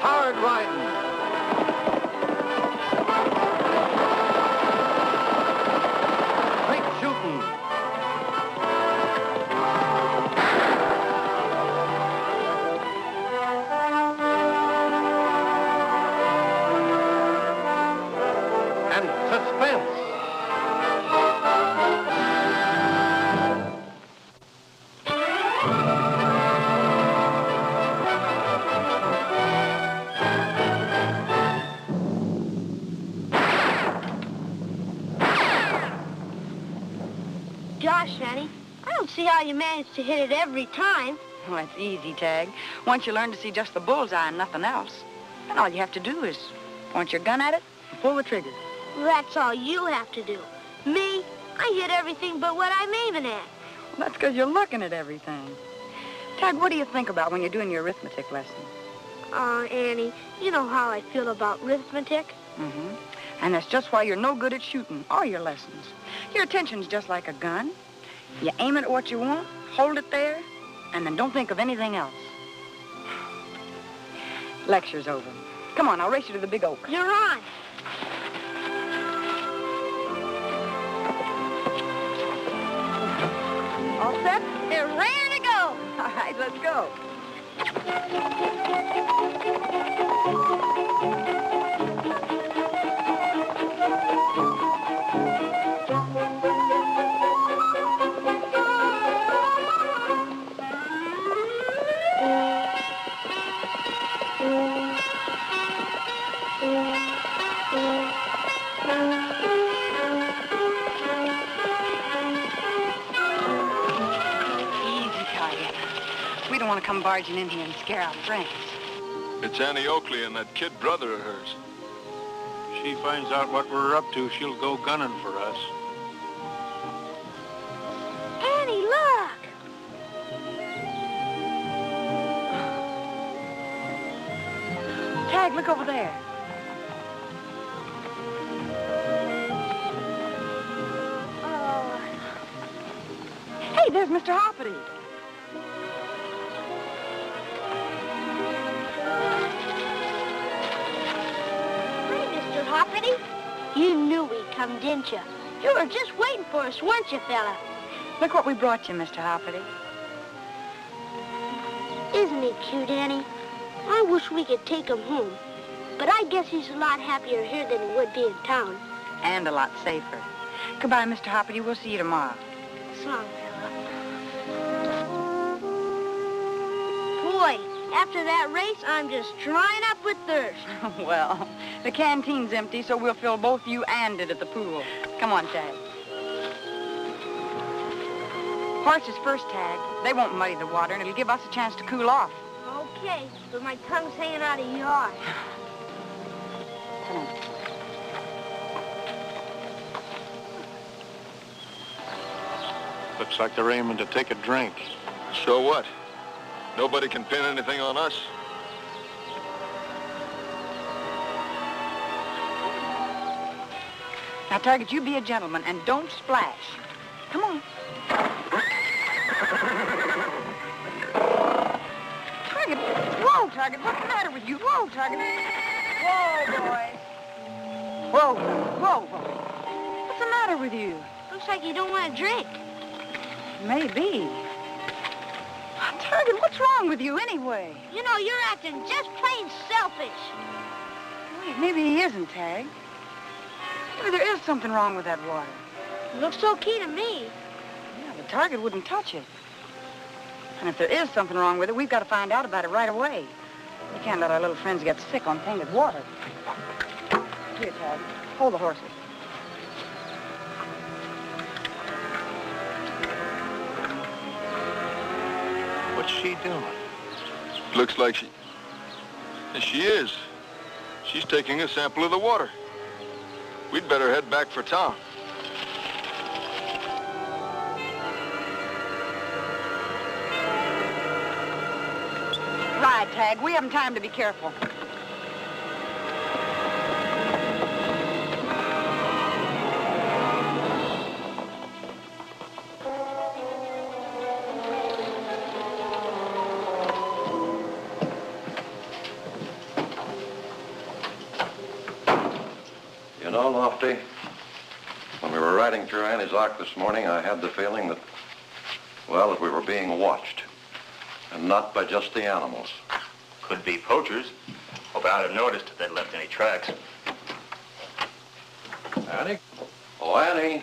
hard riding. Straight shooting. And suspense. Gosh, Annie, I don't see how you manage to hit it every time. Well, it's easy, Tagg. Once you learn to see just the bullseye and nothing else, then all you have to do is point your gun at it and pull the trigger. That's all you have to do. Me, I hit everything but what I'm aiming at. Well, that's because you're looking at everything. Tagg, what do you think about when you're doing your arithmetic lesson? Annie, you know how I feel about arithmetic. Mm-hmm. And that's just why you're no good at shooting or your lessons. Your attention's just like a gun. You aim it at what you want, hold it there, and then don't think of anything else. Lecture's over. Come on, I'll race you to the big oak. You're on. All set? They're ready to go. All right, let's go. Want to come barging in here and scare our friends. It's Annie Oakley and that kid brother of hers. If she finds out what we're up to, she'll go gunning for us. Annie, look! Tagg, look over there. Oh. Hey, there's Mr. Hoppity. Hoppity? You knew we'd come, didn't you? You were just waiting for us, weren't you, fella? Look what we brought you, Mr. Hoppity. Isn't he cute, Annie? I wish we could take him home. But I guess he's a lot happier here than he would be in town. And a lot safer. Goodbye, Mr. Hoppity. We'll see you tomorrow. So long, fella. Boy, after that race, I'm just drying up with thirst. Well, the canteen's empty, so we'll fill both you and it at the pool. Come on, Tagg. Horses first, Tagg. They won't muddy the water, and it'll give us a chance to cool off. Okay, but my tongue's hanging out of yours. Come on. Looks like they're aiming to take a drink. So what? Nobody can pin anything on us. Now, Target, you be a gentleman and don't splash. Come on. Target, whoa, Target, what's the matter with you? Whoa, Target. Whoa, boys. Whoa, whoa, whoa. What's the matter with you? Looks like you don't want to drink. Maybe. Target, what's wrong with you anyway? You know, you're acting just plain selfish. Wait, maybe he isn't, Tagg. Maybe there is something wrong with that water. It looks okay to me. Yeah, the Target wouldn't touch it. And if there is something wrong with it, we've got to find out about it right away. We can't let our little friends get sick on tainted water. Here, Tagg. Hold the horses. What's she doing? Looks like she is. She's taking a sample of the water. We'd better head back for town. Ride, Tagg. We haven't time to be careful. know, Lofty, when we were riding through Annie's Ark this morning, I had the feeling that, well, that we were being watched. And not by just the animals. Could be poachers. Hope I'd have noticed if they'd left any tracks. Annie? Oh, Annie.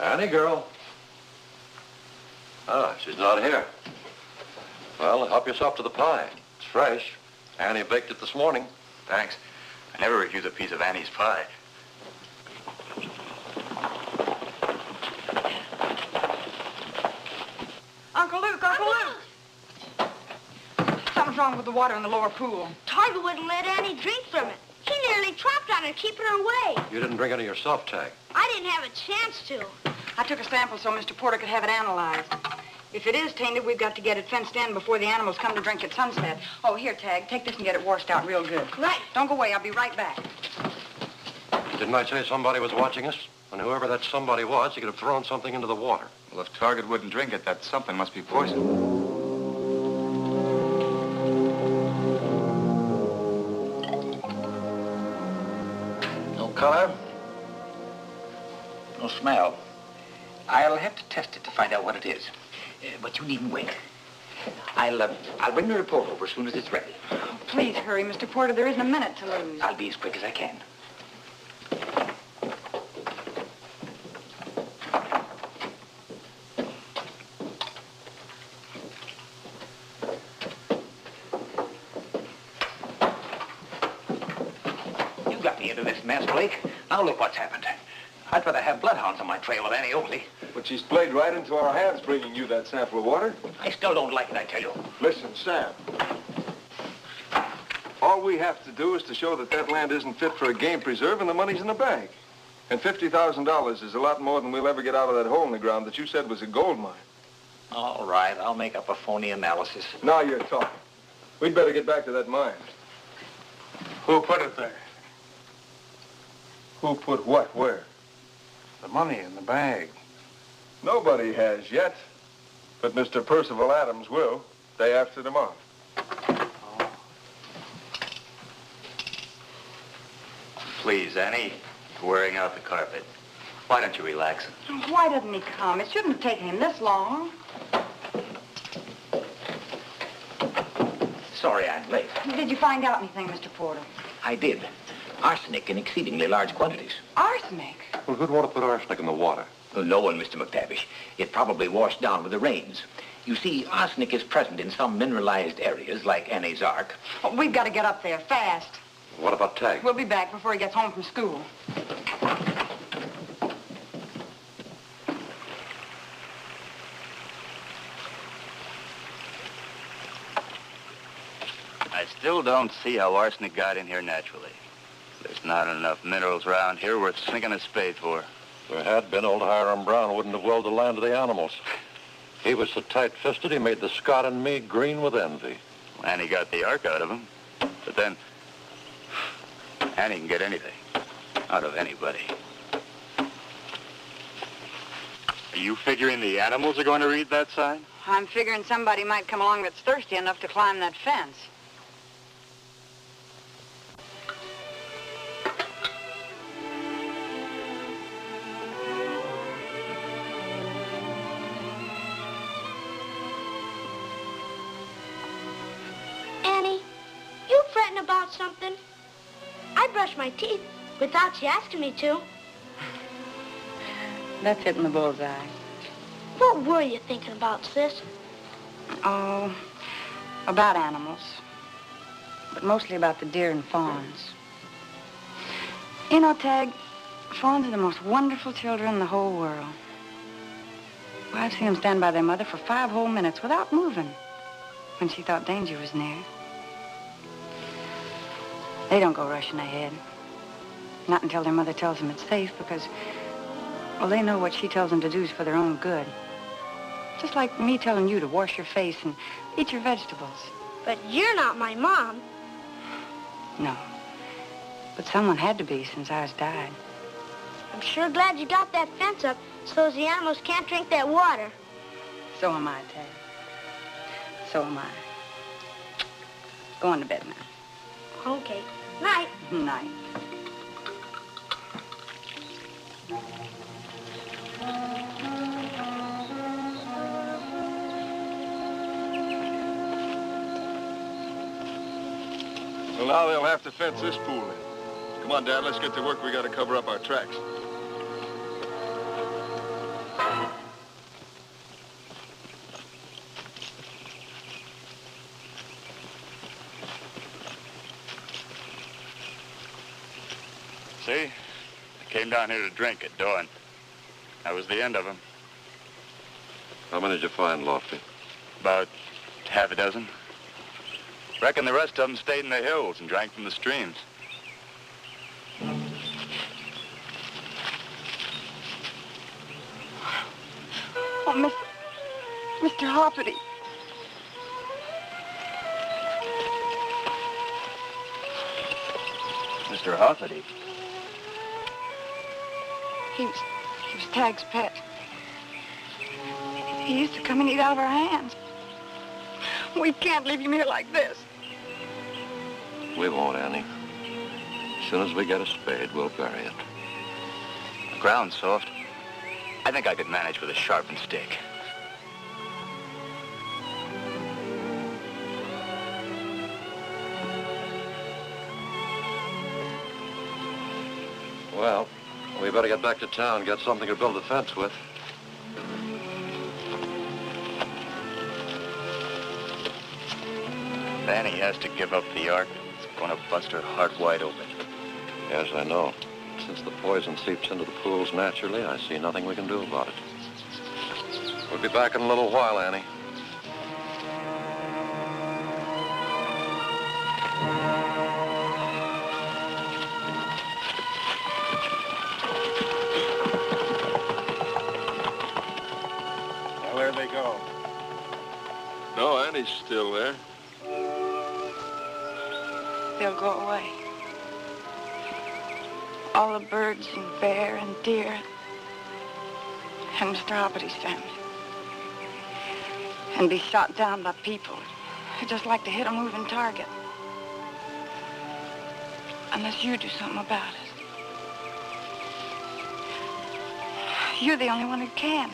Annie, girl. Ah, she's not here. Well, help yourself to the pie. It's fresh. Annie baked it this morning. Thanks. I never refuse a piece of Annie's pie. Uncle Luke! Something's wrong with the water in the lower pool. Target wouldn't let Annie drink from it. He nearly dropped on her, keeping her away. You didn't drink any yourself, Tagg. I didn't have a chance to. I took a sample so Mr. Porter could have it analyzed. If it is tainted, we've got to get it fenced in before the animals come to drink at sunset. Oh, here, Tagg, take this and get it washed out real good. Right. Don't go away. I'll be right back. Didn't I say somebody was watching us? And whoever that somebody was, he could have thrown something into the water. Well, if Target wouldn't drink it, that something must be poison. No color. No smell. I'll have to test it to find out what it is. But you needn't wait. I'll bring the report over as soon as it's ready. Please hurry, Mr. Porter. There isn't a minute to lose. I'll be as quick as I can. You got me into this mess, Blake. Now look what's happened. I'd rather have bloodhounds on my trail with Annie Oakley. But she's played right into our hands bringing you that sample of water. I still don't like it, I tell you. Listen, Sam. All we have to do is to show that that land isn't fit for a game preserve and the money's in the bag. And $50,000 is a lot more than we'll ever get out of that hole in the ground that you said was a gold mine. All right, I'll make up a phony analysis. Now you're talking. We'd better get back to that mine. Who put it there? Who put what where? The money in the bag. Nobody has yet. But Mr. Percival Adams will, day after tomorrow. Please, Annie, you're wearing out the carpet. Why don't you relax? Why doesn't he come? It shouldn't have taken him this long. Sorry I'm late. Did you find out anything, Mr. Porter? I did. Arsenic in exceedingly large quantities. Arsenic? Well, who'd want to put arsenic in the water? Well, no one, Mr. McTavish. It probably washed down with the rains. You see, arsenic is present in some mineralized areas, like Annie's Ark. Oh, we've got to get up there, fast. What about Tagg? We'll be back before he gets home from school. I still don't see how arsenic got in here naturally. There's not enough minerals around here worth sinking a spade for. If there had been, old Hiram Brown wouldn't have willed the land to the animals. He was so tight-fisted, he made the Scot and me green with envy. Annie got the ark out of him. But then, Annie can get anything out of anybody. Are you figuring the animals are going to read that sign? I'm figuring somebody might come along that's thirsty enough to climb that fence. Annie, you fretting about something? I brush my teeth without you asking me to. That's hitting the bullseye. What were you thinking about, sis? Oh, about animals. But mostly about the deer and fawns. You know, Tagg, fawns are the most wonderful children in the whole world. Well, I've seen them stand by their mother for 5 whole minutes without moving when she thought danger was near. They don't go rushing ahead. Not until their mother tells them it's safe because, well, they know what she tells them to do is for their own good. Just like me telling you to wash your face and eat your vegetables. But you're not my mom. No. But someone had to be since ours died. I'm sure glad you got that fence up so the animals can't drink that water. So am I, Tagg. So am I. Go on to bed now. Okay. Night. Night. Well, now they'll have to fence this pool in. Come on, Dad, let's get to work. We got to cover up our tracks. See? They came down here to drink at dawn. That was the end of them. How many did you find, Lofty? About half a dozen. Reckon the rest of them stayed in the hills and drank from the streams. Oh, Mr. Hoppity. Mr. Hoffity. He was Tagg's pet. He used to come and eat out of our hands. We can't leave him here like this. We won't, Annie. As soon as we get a spade, we'll bury it. The ground's soft. I think I could manage with a sharpened stick. Well, we better get back to town, get something to build a fence with. If Annie has to give up the ark, it's going to bust her heart wide open. Yes, I know. Since the poison seeps into the pools naturally, I see nothing we can do about it. We'll be back in a little while, Annie. Now, where'd they go? No, Annie's still there. They'll go away. All the birds and bear and deer and Mr. Hoppity's family. And be shot down by people who just like to hit a moving target. Unless you do something about it. You're the only one who can.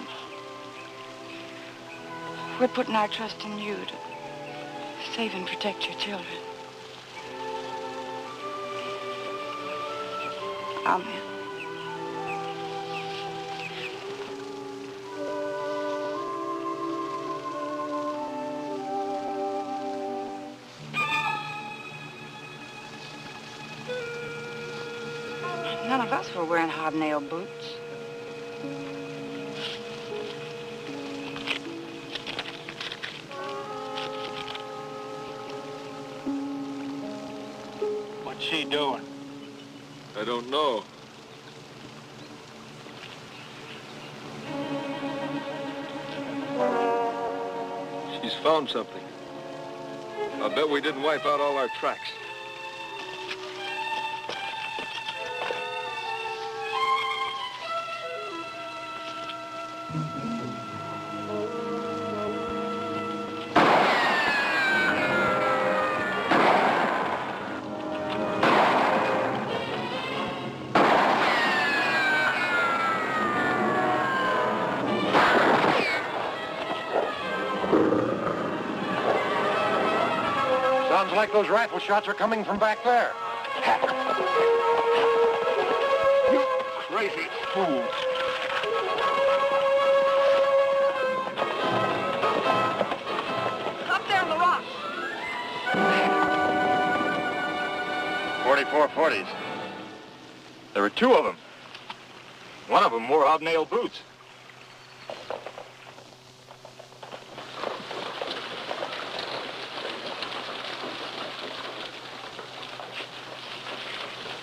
We're putting our trust in you to save and protect your children. Amen. None of us were wearing hobnail boots. What's she doing? I don't know. She's found something. I bet we didn't wipe out all our tracks. Sounds like those rifle shots are coming from back there. You crazy fools. Up there on the rock. 44-40s. There were two of them. One of them wore hobnail boots.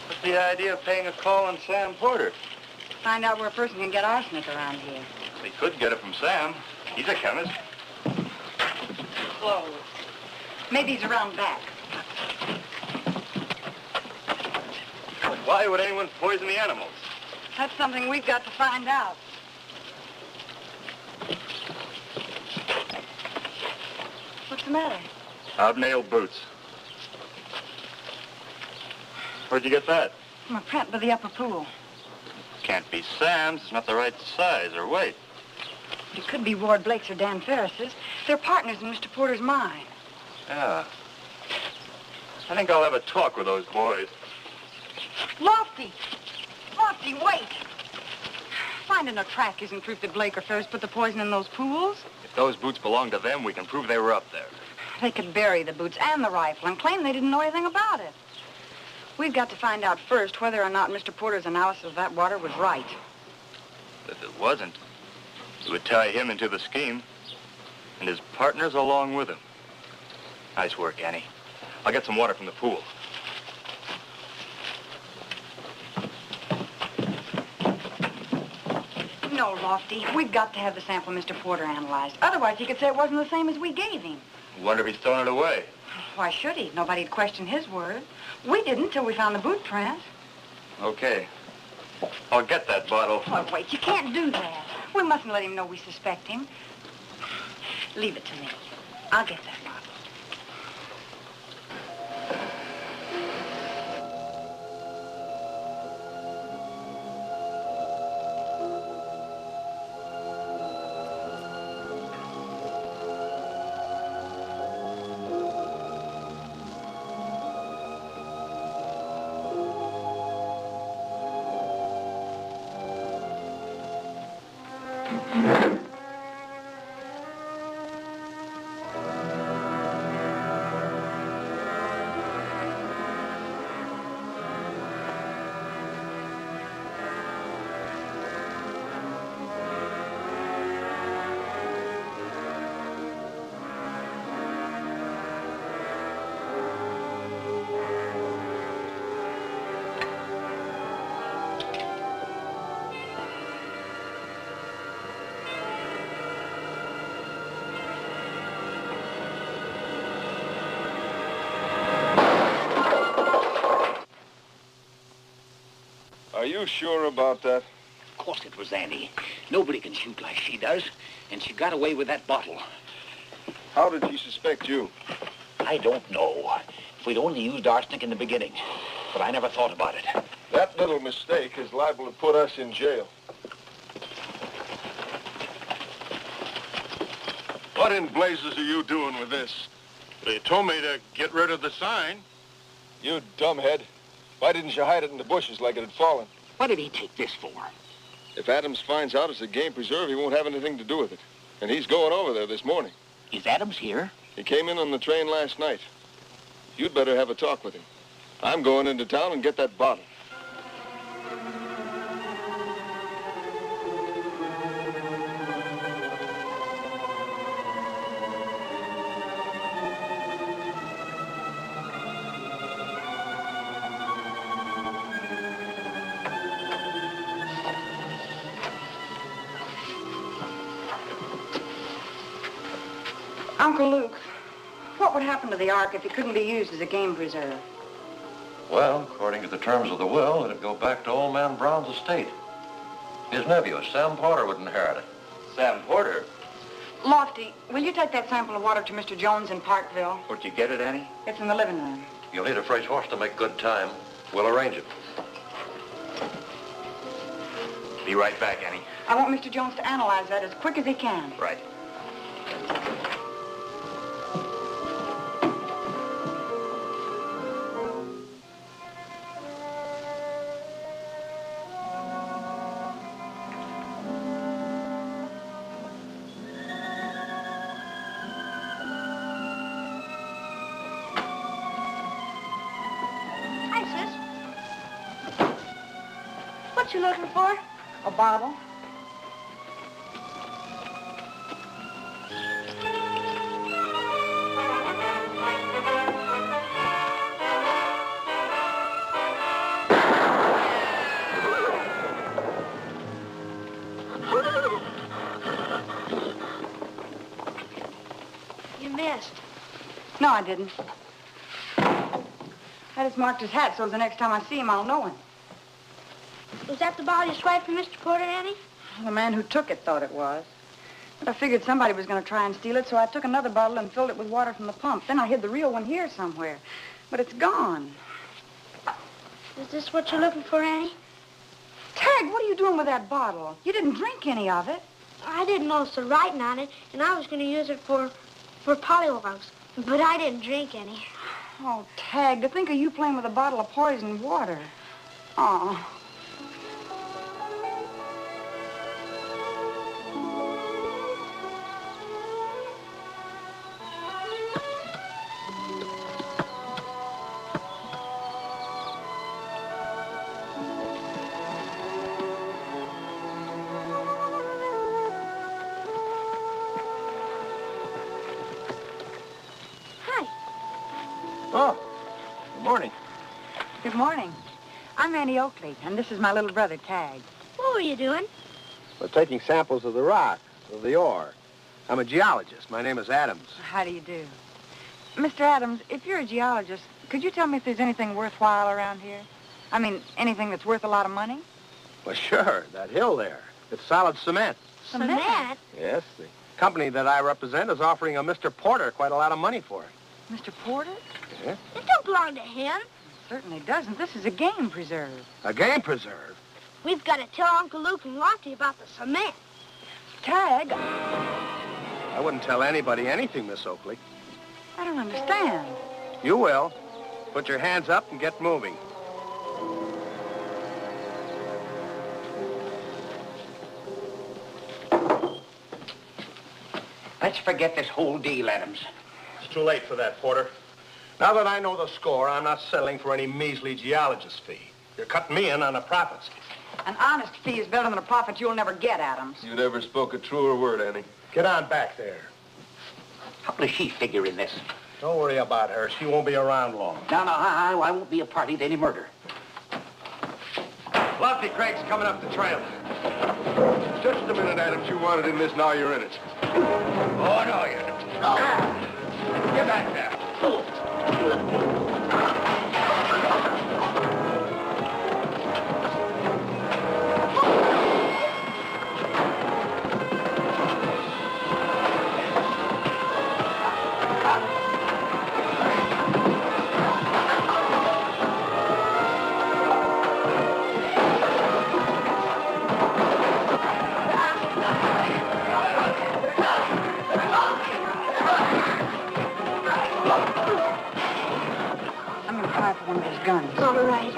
What's the idea of paying a call on Sam Porter? Find out where a person can get arsenic around here. They could get it from Sam. He's a chemist. Clothes. Maybe he's around back. But why would anyone poison the animals? That's something we've got to find out. What's the matter? Hobnail boots. Where'd you get that? From a print by the upper pool. Can't be Sam's. It's not the right size or weight. It could be Ward Blake's or Dan Ferris's. They're partners in Mr. Porter's mine. Yeah. I think I'll have a talk with those boys. Lofty! Lofty, wait! Finding a track isn't proof that Blake or Ferris put the poison in those pools. If those boots belong to them, we can prove they were up there. They could bury the boots and the rifle and claim they didn't know anything about it. We've got to find out first whether or not Mr. Porter's analysis of that water was right. If it wasn't, it would tie him into the scheme, and his partners along with him. Nice work, Annie. I'll get some water from the pool. No, Lofty. We've got to have the sample Mr. Porter analyzed. Otherwise, he could say it wasn't the same as we gave him. Wonder if he's throwing it away. Why should he? Nobody'd question his word. We didn't till we found the boot print. Okay. I'll get that bottle. Oh, wait, you can't do that. We mustn't let him know we suspect him. Leave it to me. I'll get that bottle. Are you sure about that? Of course it was Annie. Nobody can shoot like she does, and she got away with that bottle. How did she suspect you? I don't know. If we'd only used arsenic in the beginning, but I never thought about it. That little mistake is liable to put us in jail. What in blazes are you doing with this? They told me to get rid of the sign. You dumbhead. Why didn't you hide it in the bushes like it had fallen? What did he take this for? If Adams finds out it's a game preserve, he won't have anything to do with it. And he's going over there this morning. Is Adams here? He came in on the train last night. You'd better have a talk with him. I'm going into town and get that bottle. Uncle Luke, what would happen to the Ark if it couldn't be used as a game preserve? Well, according to the terms of the will, it'd go back to old man Brown's estate. His nephew, Sam Porter, would inherit it. Sam Porter? Lofty, will you take that sample of water to Mr. Jones in Parkville? Where'd you get it, Annie? It's in the living room. You'll need a fresh horse to make good time. We'll arrange it. Be right back, Annie. I want Mr. Jones to analyze that as quick as he can. Right. What you looking for? A bottle. You missed. No, I didn't. I just marked his hat so the next time I see him, I'll know him. Was that the bottle you swiped from Mr. Porter, Annie? The man who took it thought it was. But I figured somebody was going to try and steal it, so I took another bottle and filled it with water from the pump. Then I hid the real one here somewhere. But it's gone. Is this what you're looking for, Annie? Tagg, what are you doing with that bottle? You didn't drink any of it. I didn't notice the writing on it, and I was going to use it for pollywogs, but I didn't drink any. Oh, Tagg, to think of you playing with a bottle of poisoned water. Oh. Oh, good morning. Good morning. I'm Annie Oakley, and this is my little brother, Tagg. What were you doing? We're taking samples of the rock, of the ore. I'm a geologist. My name is Adams. How do you do? Mr. Adams, if you're a geologist, could you tell me if there's anything worthwhile around here? I mean, anything that's worth a lot of money? Well, sure. That hill there. It's solid cement. Cement? Yes, the company that I represent is offering a Mr. Porter quite a lot of money for it. Mr. Porter? Yeah? It don't belong to him. It certainly doesn't. This is a game preserve. A game preserve? We've got to tell Uncle Luke and Lofty about the cement. Tagg, I wouldn't tell anybody anything, Miss Oakley. I don't understand. You will. Put your hands up and get moving. Let's forget this whole deal, Adams. It's too late for that, Porter. Now that I know the score, I'm not settling for any measly geologist fee. You're cutting me in on the profits. An honest fee is better than a profit you'll never get, Adams. You never spoke a truer word, Annie. Get on back there. How does she figure in this? Don't worry about her. She won't be around long. No, I won't be a party to any murder. Lofty Craig's coming up the trail. Just a minute, Adams. You wanted in this, now you're in it. Oh, no, you don't. No. Get back there. I'm going to try for one of his guns. All right.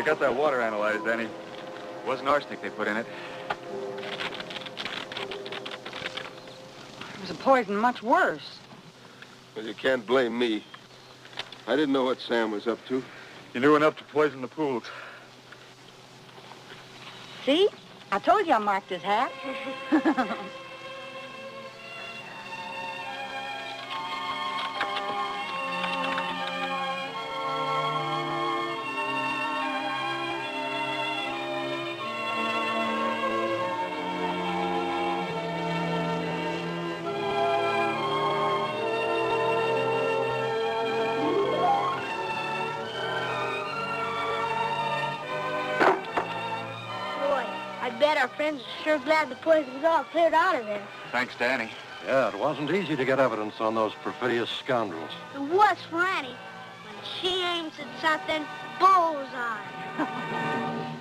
Got that water analyzed, Annie. It wasn't arsenic they put in it. It was a poison much worse. Well, you can't blame me. I didn't know what Sam was up to. You knew enough to poison the pools. See? I told you I marked his hat. our friends are sure glad the poison's all cleared out of there. Thanks to Annie. Yeah, it wasn't easy to get evidence on those perfidious scoundrels. It was for Annie. When she aims at something, bullseye.